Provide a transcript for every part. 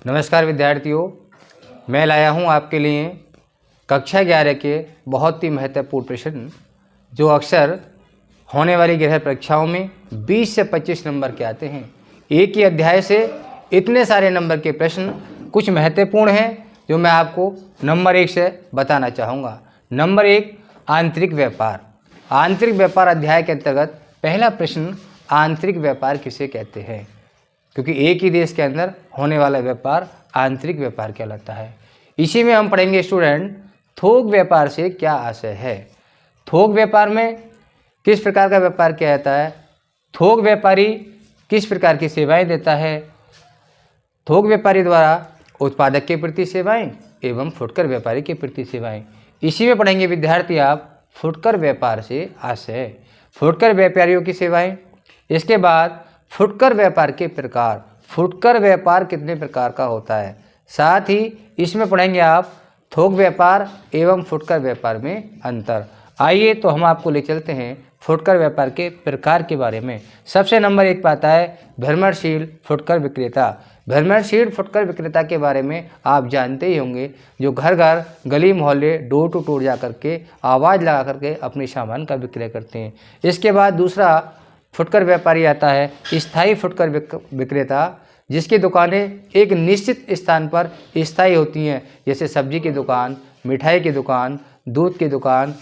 नमस्कार विद्यार्थियों, मैं लाया हूं आपके लिए कक्षा 11 के बहुत ही महत्वपूर्ण प्रश्न जो अक्सर होने वाली गृह परीक्षाओं में 20 से 25 नंबर के आते हैं। एक ही अध्याय से इतने सारे नंबर के प्रश्न कुछ महत्वपूर्ण हैं जो मैं आपको नंबर 1 से बताना चाहूँगा। नंबर 1, आंतरिक व्यापार। आंतरिक व्यापार अध्याय के अंतर्गत पहला प्रश्न, आंतरिक व्यापार किसे कहते हैं? क्योंकि एक ही देश के अंदर होने वाला व्यापार आंतरिक व्यापार कहलाता है। इसी में हम पढ़ेंगे स्टूडेंट, थोक व्यापार से क्या आशय है। थोक व्यापार में किस प्रकार का व्यापार किया जाता है, थोक व्यापारी किस प्रकार की सेवाएं देता है, थोक व्यापारी द्वारा उत्पादक के प्रति सेवाएं एवं फुटकर व्यापारी के प्रति सेवाएं। इसी में पढ़ेंगे विद्यार्थी आप फुटकर व्यापार से आशय, फुटकर व्यापारियों की सेवाएं। इसके बाद फुटकर व्यापार के प्रकार, फुटकर व्यापार कितने प्रकार का होता है। साथ ही इसमें पढ़ेंगे आप थोक व्यापार एवं फुटकर व्यापार में अंतर। आइए तो हम आपको ले चलते हैं फुटकर व्यापार के प्रकार के बारे में। सबसे नंबर 1 पे आता है भ्रमणशील फुटकर विक्रेता। भ्रमणशील फुटकर विक्रेता के बारे में आप जानते ही होंगे, जो घर घर गली मोहल्ले डोर टू डोर जा करके आवाज़ लगा करके अपने सामान का विक्रय करते हैं। इसके बाद दूसरा फुटकर व्यापारी आता है स्थायी फुटकर विक्रेता, जिसकी दुकानें एक निश्चित स्थान पर स्थायी होती हैं, जैसे सब्जी की दुकान, मिठाई की दुकान, दूध की दुकान,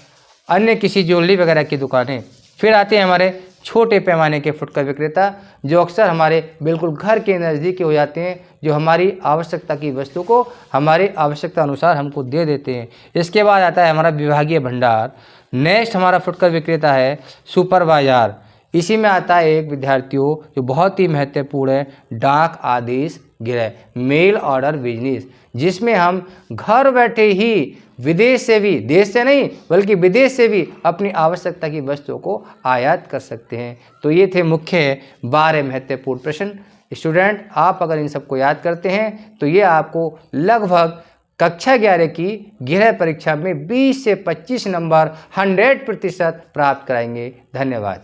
अन्य किसी ज्वेलरी वगैरह की दुकानें। फिर आते हैं हमारे छोटे पैमाने के फुटकर विक्रेता, जो अक्सर हमारे बिल्कुल घर के नज़दीक हो जाते हैं, जो हमारी आवश्यकता की वस्तु को हमारी आवश्यकता अनुसार हमको दे देते हैं। इसके बाद आता है हमारा विभागीय भंडार। नेक्स्ट हमारा फुटकर विक्रेता है सुपर बाजार। इसी में आता है एक विद्यार्थियों जो बहुत ही महत्वपूर्ण है, डाक आदेश गृह, मेल ऑर्डर बिजनेस, जिसमें हम घर बैठे ही विदेश से भी, देश से नहीं बल्कि विदेश से भी अपनी आवश्यकता की वस्तुओं को आयात कर सकते हैं। तो ये थे मुख्य 12 महत्वपूर्ण प्रश्न। स्टूडेंट, आप अगर इन सबको याद करते हैं तो ये आपको लगभग कक्षा 11 की गृह परीक्षा में 20 से 25 नंबर 100% प्राप्त कराएंगे। धन्यवाद।